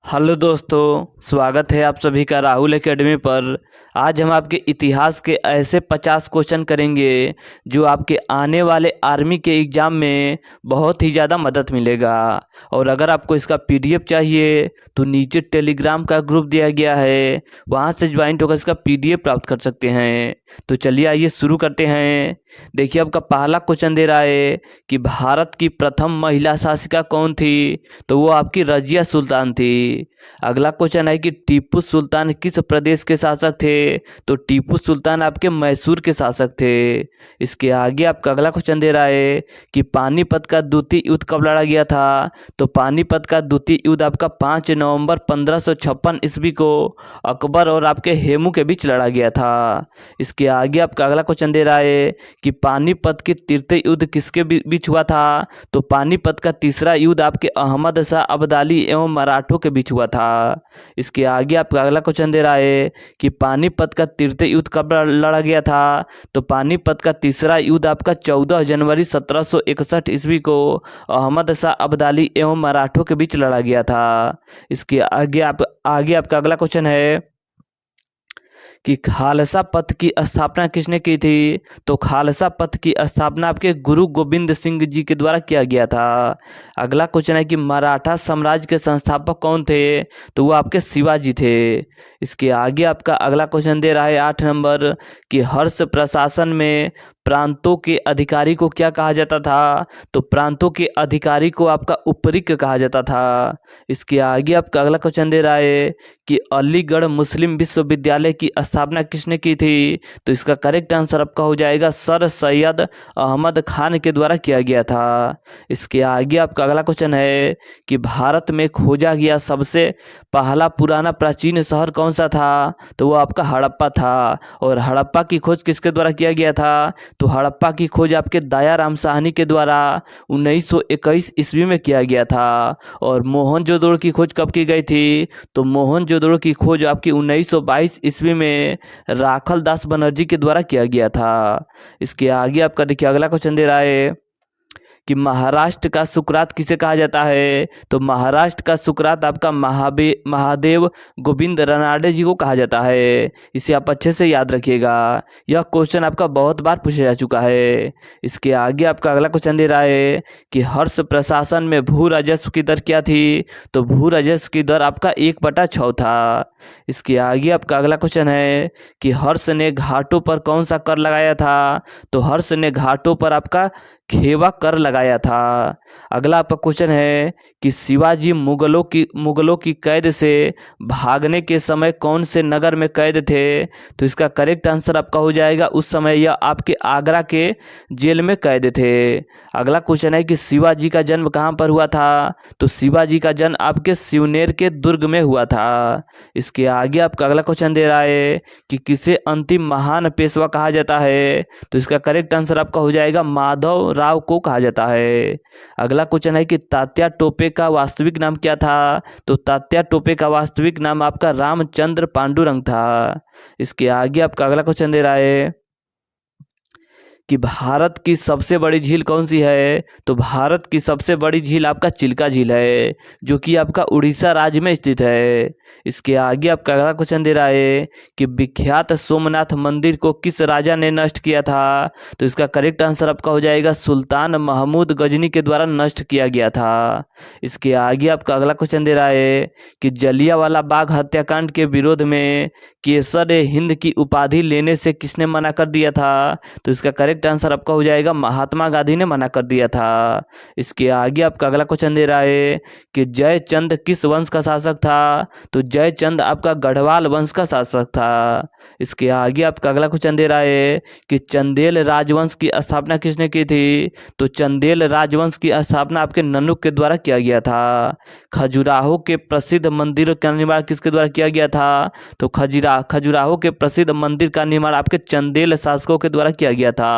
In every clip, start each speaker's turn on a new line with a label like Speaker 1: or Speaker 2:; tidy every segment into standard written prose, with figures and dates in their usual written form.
Speaker 1: Hello दोस्तों, स्वागत है आप सभी का राहुल एकेडमी पर। आज हम आपके इतिहास के ऐसे 50 क्वेश्चन करेंगे जो आपके आने वाले आर्मी के एग्ज़ाम में बहुत ही ज़्यादा मदद मिलेगा। और अगर आपको इसका पीडीएफ चाहिए तो नीचे टेलीग्राम का ग्रुप दिया गया है, वहां से ज्वाइन होकर इसका पीडीएफ प्राप्त कर सकते हैं। तो चलिए आइए शुरू करते हैं। देखिए आपका पहला क्वेश्चन दे रहा है कि भारत की प्रथम महिला शासिका कौन थी, तो वो आपकी रजिया सुल्तान थी। अगला क्वेश्चन है कि टीपू सुल्तान किस प्रदेश के शासक थे, तो टीपू सुल्तान आपके मैसूर के शासक थे। इसके आगे आपका अगला क्वेश्चन दे रहा है कि पानीपत का द्वितीय युद्ध कब लड़ा गया था, तो पानीपत का द्वितीय युद्ध आपका 5 नवंबर 1556 ईस्वी को अकबर और आपके हेमू के बीच लड़ा गया था। इसके आगे आपका अगला क्वेश्चन दे रहा है कि पानीपत के तृतीय युद्ध किसके बीच हुआ था, तो पानीपत का तीसरा युद्ध आपके अहमद शाह अब्दाली एवं मराठों के बीच हुआ था। इसके आगे आपका अगला क्वेश्चन दे रहा है कि पानीपत का तृतीय युद्ध कब लड़ा गया था, तो पानीपत का तीसरा युद्ध आपका 14 जनवरी 1761 ईस्वी को अहमद शाह अब्दाली एवं मराठों के बीच लड़ा गया था। इसके आगे आपका अगला क्वेश्चन है कि खालसा पंथ की स्थापना किसने की थी, तो खालसा पंथ की स्थापना आपके गुरु गोविंद सिंह जी के द्वारा किया गया था। अगला क्वेश्चन है कि मराठा साम्राज्य के संस्थापक कौन थे, तो वो आपके शिवाजी थे। इसके आगे आपका अगला क्वेश्चन दे रहा है 8 नंबर कि हर्ष प्रशासन में प्रांतों के अधिकारी को क्या कहा जाता था, तो प्रांतों के अधिकारी को आपका उपरिक कहा जाता था। इसके आगे आपका अगला क्वेश्चन दे रहा है कि अलीगढ़ मुस्लिम विश्वविद्यालय की स्थापना किसने की थी, तो इसका करेक्ट आंसर आपका हो जाएगा सर सैयद अहमद खान के द्वारा किया गया था। इसके आगे आपका अगला क्वेश्चन है कि भारत में खोजा गया सबसे पहला पुराना प्राचीन शहर कौन सा था, तो वो आपका हड़प्पा था। और हड़प्पा की खोज किसके द्वारा किया गया था, तो हड़प्पा की खोज आपके दयाराम साहनी के द्वारा 1921 ईस्वी में किया गया था। और मोहनजोदड़ो की खोज कब की गई थी, तो मोहनजोदड़ो की खोज आपकी 1922 ईस्वी में राखल दास बनर्जी के द्वारा किया गया था। इसके आगे आपका देखिए अगला क्वेश्चन दे रहा है कि महाराष्ट्र का सुकरात किसे कहा जाता है, तो महाराष्ट्र का सुकरात आपका महादेव गोविंद रानडे जी को कहा जाता है। इसे आप अच्छे से याद रखिएगा, यह क्वेश्चन आपका बहुत बार पूछा जा चुका है। इसके आगे आपका अगला क्वेश्चन दे रहा है कि हर्ष प्रशासन में भू राजस्व की दर क्या थी, तो भू राजस्व की दर आपका 1/6 था। इसके आगे आपका अगला क्वेश्चन है कि हर्ष ने घाटों पर कौन सा कर लगाया था, तो हर्ष ने घाटों पर आपका खेवा कर लगाया था। अगला आपका क्वेश्चन है कि शिवाजी मुगलों की कैद से भागने के समय कौन से नगर में कैद थे, तो इसका करेक्ट आंसर आपका हो जाएगा उस समय यह आपके आगरा के जेल में कैद थे। अगला क्वेश्चन है कि शिवाजी का जन्म कहाँ पर हुआ था, तो शिवाजी का जन्म आपके सिवनेर के दुर्ग में हुआ था। इसके आगे आपका अगला क्वेश्चन दे रहा है कि किसे अंतिम महान पेशवा कहा जाता है, तो इसका करेक्ट आंसर आपका हो जाएगा माधव राव को कहा जाता है। अगला क्वेश्चन है कि तात्या टोपे का वास्तविक नाम क्या था, तो तात्या टोपे का वास्तविक नाम आपका रामचंद्र पांडुरंग था। इसके आगे आपका अगला क्वेश्चन दे रहा है कि भारत की सबसे बड़ी झील कौन सी है, तो भारत की सबसे बड़ी झील आपका चिल्का झील है, जो कि आपका उड़ीसा राज्य में स्थित है। इसके आगे आपका अगला क्वेश्चन दे रहा है कि विख्यात सोमनाथ मंदिर को किस राजा ने नष्ट किया था, तो इसका करेक्ट आंसर आपका हो जाएगा सुल्तान महमूद गजनी के द्वारा नष्ट किया गया था। इसके आगे आपका अगला क्वेश्चन दे रहा है कि जलियांवाला बाग हत्याकांड के विरोध में केसर हिंद की उपाधि लेने से किसने मना कर दिया था, तो इसका करेक्ट आंसर आपका हो जाएगा महात्मा गांधी ने मना कर दिया था। इसके आगे आपका अगला क्वेश्चन दे रहा है कि जयचंद किस वंश का शासक था, तो जयचंद आपका गढ़वाल वंश का शासक था। इसके आगे आपका अगला क्वेश्चन दे रहा है कि चंदेल राजवंश की स्थापना किसने की थी, तो चंदेल राजवंश की स्थापना आपके ननुक के द्वारा किया गया था। खजुराहो के प्रसिद्ध मंदिर का निर्माण किसके द्वारा किया गया था, तो खजुराहो के प्रसिद्ध मंदिर का निर्माण आपके चंदेल शासकों के द्वारा किया गया था।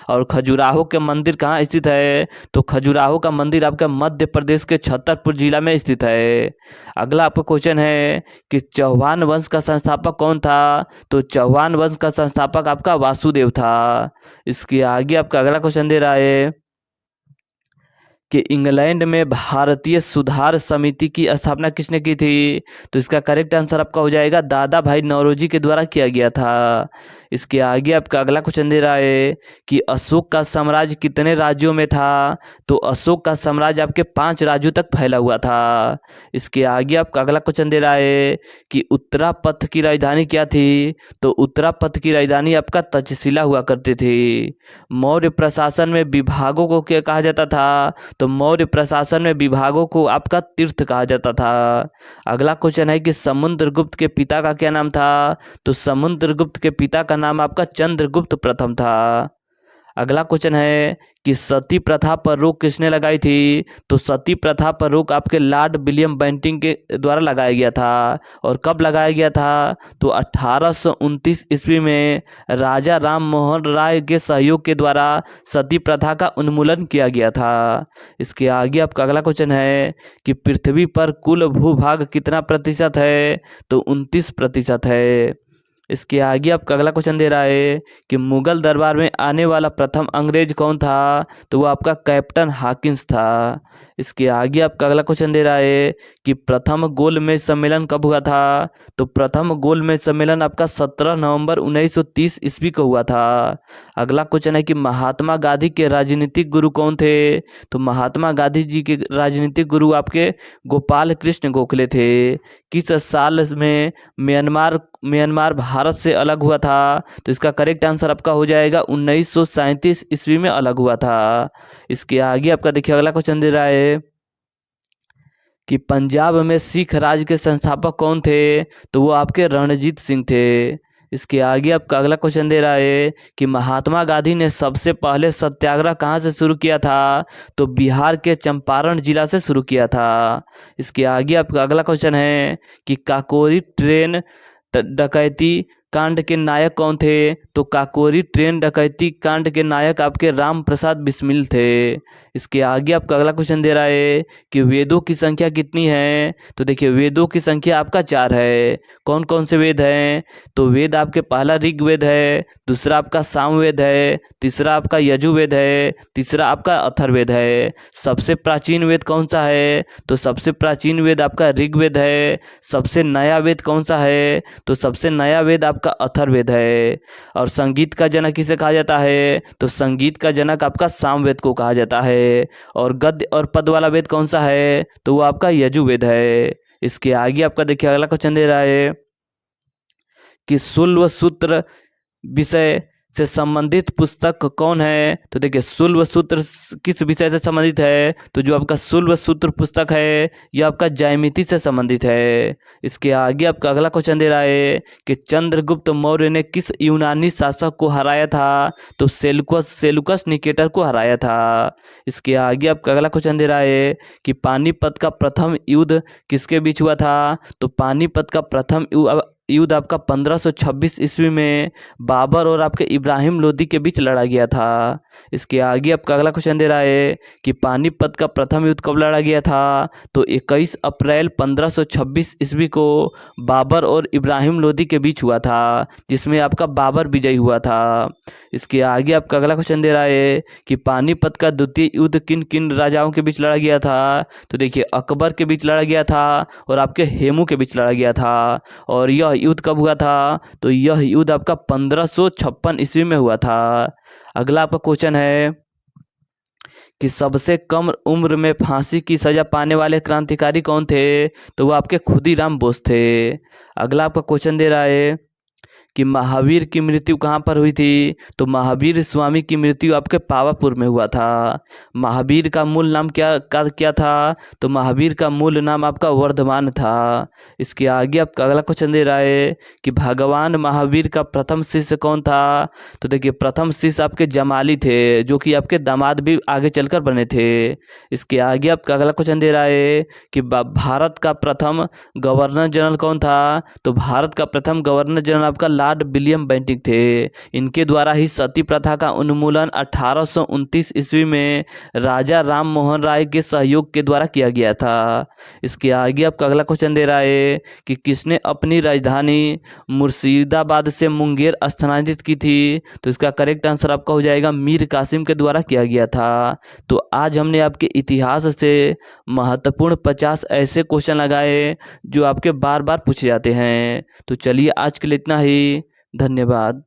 Speaker 1: और खजुराहो के मंदिर कहाँ स्थित है, तो खजुराहो का मंदिर आपका मध्य प्रदेश के छतरपुर जिला में स्थित है। अगला आपका क्वेश्चन है कि चौहान वंश का संस्थापक कौन था, तो चौहान वंश का संस्थापक आपका वासुदेव था। इसके आगे आपका अगला क्वेश्चन दे रहा है कि इंग्लैंड में भारतीय सुधार समिति की स्थापना किसने की थी? तो इसका करेक्ट आंसर आपका हो जाएगा दादा भाई नौरोजी के द्वारा किया गया था। इसके आगे आपका अगला क्वेश्चन दे रहा है कि अशोक का साम्राज्य कितने राज्यों में था? तो अशोक का साम्राज्य आपके 5 राज्यों तक फैला हुआ था। इसके आगे आपका अगला क्वेश्चन दे रहा है कि उत्तरापथ की राजधानी क्या थी? तो उत्तरापथ की राजधानी आपका तक्षशिला हुआ करती थी। मौर्य प्रशासन में विभागों को क्या कहा जाता था? तो मौर्य प्रशासन में विभागों को आपका तीर्थ कहा जाता था। अगला क्वेश्चन है कि समुद्रगुप्त के पिता का क्या नाम था? तो समुद्रगुप्त के पिता का नाम आपका चंद्रगुप्त प्रथम था। अगला क्वेश्चन है कि सती प्रथा पर रोक किसने लगाई थी? तो सती प्रथा पर रोक आपके लॉर्ड विलियम बेंटिंक के द्वारा लगाया गया था। और कब लगाया गया था? तो 1829 ईस्वी में राजा राम मोहन राय के सहयोग के द्वारा सती प्रथा का उन्मूलन किया गया था। इसके आगे आपका अगला क्वेश्चन है कि पृथ्वी पर कुल भूभाग कितना प्रतिशत है? तो 29% है। इसके आगे आपका अगला क्वेश्चन दे रहा है कि मुगल दरबार में आने वाला प्रथम अंग्रेज कौन था? तो वो आपका कैप्टन हॉकिंस था। इसके आगे आपका अगला क्वेश्चन दे रहा है कि प्रथम गोलमेज सम्मेलन कब हुआ था? तो प्रथम गोलमेज सम्मेलन आपका 17 नवंबर 1930 ईस्वी को हुआ था। अगला क्वेश्चन है कि महात्मा गांधी के राजनीतिक गुरु कौन थे? तो महात्मा गांधी जी के राजनीतिक गुरु आपके गोपाल कृष्ण गोखले थे। किस साल में म्यांमार भारत से अलग हुआ था? तो इसका करेक्ट आंसर आपका हो जाएगा 1937 ईस्वी में अलग हुआ था। इसके आगे आपका देखिए अगला क्वेश्चन दे रहा है कि पंजाब में सिख राज के संस्थापक कौन थे? तो वो आपके रणजीत सिंह थे। इसके आगे आपका अगला क्वेश्चन दे रहा है कि महात्मा गांधी ने सबसे पहले सत्याग्रह कहाँ से शुरू किया था? तो बिहार के चंपारण जिला से शुरू किया था। इसके आगे आपका अगला क्वेश्चन है कि काकोरी ट्रेन डकैती कांड के नायक कौन थे? तो काकोरी ट्रेन डकैती कांड के नायक आपके राम प्रसाद बिस्मिल थे। इसके आगे आपका अगला क्वेश्चन दे रहा है कि वेदों की संख्या कितनी है? तो देखिए वेदों की संख्या आपका 4 है। कौन कौन से वेद हैं? तो वेद आपके पहला ऋग्वेद है, दूसरा आपका सामवेद है, तीसरा आपका यजुर्वेद है, तीसरा आपका अथर्ववेद है। सबसे प्राचीन वेद कौन सा है? तो सबसे प्राचीन वेद आपका ऋग्वेद है। सबसे नया वेद कौन सा है? तो सबसे नया वेद आपका अथर्ववेद है। और संगीत का जनक किसे कहा जाता है? तो संगीत का जनक आपका सामवेद को कहा जाता है। और गद्य और पद वाला वेद कौन सा है? तो वो आपका यजुर्वेद है। इसके आगे आपका देखिए अगला क्वेश्चन दे रहा है कि शुल्ब सूत्र विषय से संबंधित पुस्तक कौन है? तो देखिए शुल्ब सूत्र किस विषय से संबंधित है? तो जो आपका शुल्ब सूत्र पुस्तक है यह आपका ज्यामिति से संबंधित है। इसके आगे आपका अगला क्वेश्चन दे रहा है कि चंद्रगुप्त मौर्य ने किस यूनानी शासक को हराया था? तो सेलुकस निकेटर को हराया था। इसके आगे आपका अगला क्वेश्चन दे रहा है कि पानीपत का प्रथम युद्ध किसके बीच हुआ था? तो पानीपत का प्रथम युद्ध आपका 1526 ईस्वी में बाबर और आपके इब्राहिम लोदी के बीच लड़ा गया था। इसके आगे आपका अगला क्वेश्चन दे रहा है कि पानीपत का प्रथम युद्ध कब लड़ा गया था? तो 21 अप्रैल 1526 ईस्वी को बाबर और इब्राहिम लोदी के बीच हुआ था, जिसमें आपका बाबर विजयी हुआ था। इसके आगे आपका अगला क्वेश्चन दे रहा है कि पानीपत का द्वितीय युद्ध किन किन राजाओं के बीच लड़ा गया था? तो देखिए अकबर के बीच लड़ा गया था और आपके हेमू के बीच लड़ा गया था। और यह युद्ध कब हुआ था? तो यह युद्ध आपका 1556 ईस्वी में हुआ था। अगला आपका क्वेश्चन है कि सबसे कम उम्र में फांसी की सजा पाने वाले क्रांतिकारी कौन थे? तो वो आपके खुदीराम बोस थे। अगला आपका क्वेश्चन दे रहा है कि महावीर की मृत्यु कहाँ पर हुई थी? तो महावीर स्वामी की मृत्यु आपके पावापुर में हुआ था। महावीर का मूल नाम क्या था? तो महावीर का मूल नाम आपका वर्धमान था। इसके आगे आपका अगला क्वेश्चन दे रहा है कि भगवान महावीर का प्रथम शिष्य कौन था? तो देखिए प्रथम शिष्य आपके जमाली थे, जो कि आपके दामाद भी आगे चलकर बने थे। इसके आगे आपका अगला क्वेश्चन दे रहा है कि भारत का प्रथम गवर्नर जनरल कौन था? तो भारत का प्रथम गवर्नर जनरल आपका लॉर्ड विलियम बेंटिक थे। इनके द्वारा ही सती प्रथा का उन्मूलन 1829 ईस्वी में राजा राम मोहन राय के सहयोग के द्वारा किया गया था। इसके आगे आपका अगला क्वेश्चन दे रहा है कि किसने अपनी राजधानी मुर्शिदाबाद से मुंगेर स्थानांतरित की थी। तो इसका करेक्ट आंसर आपका हो जाएगा मीर कासिम के द्वारा किया गया था। तो आज हमने आपके इतिहास से महत्वपूर्ण 50 ऐसे क्वेश्चन लगाए जो आपके बार बार पूछे जाते हैं। तो चलिए आज के लिए इतना ही। धन्यवाद।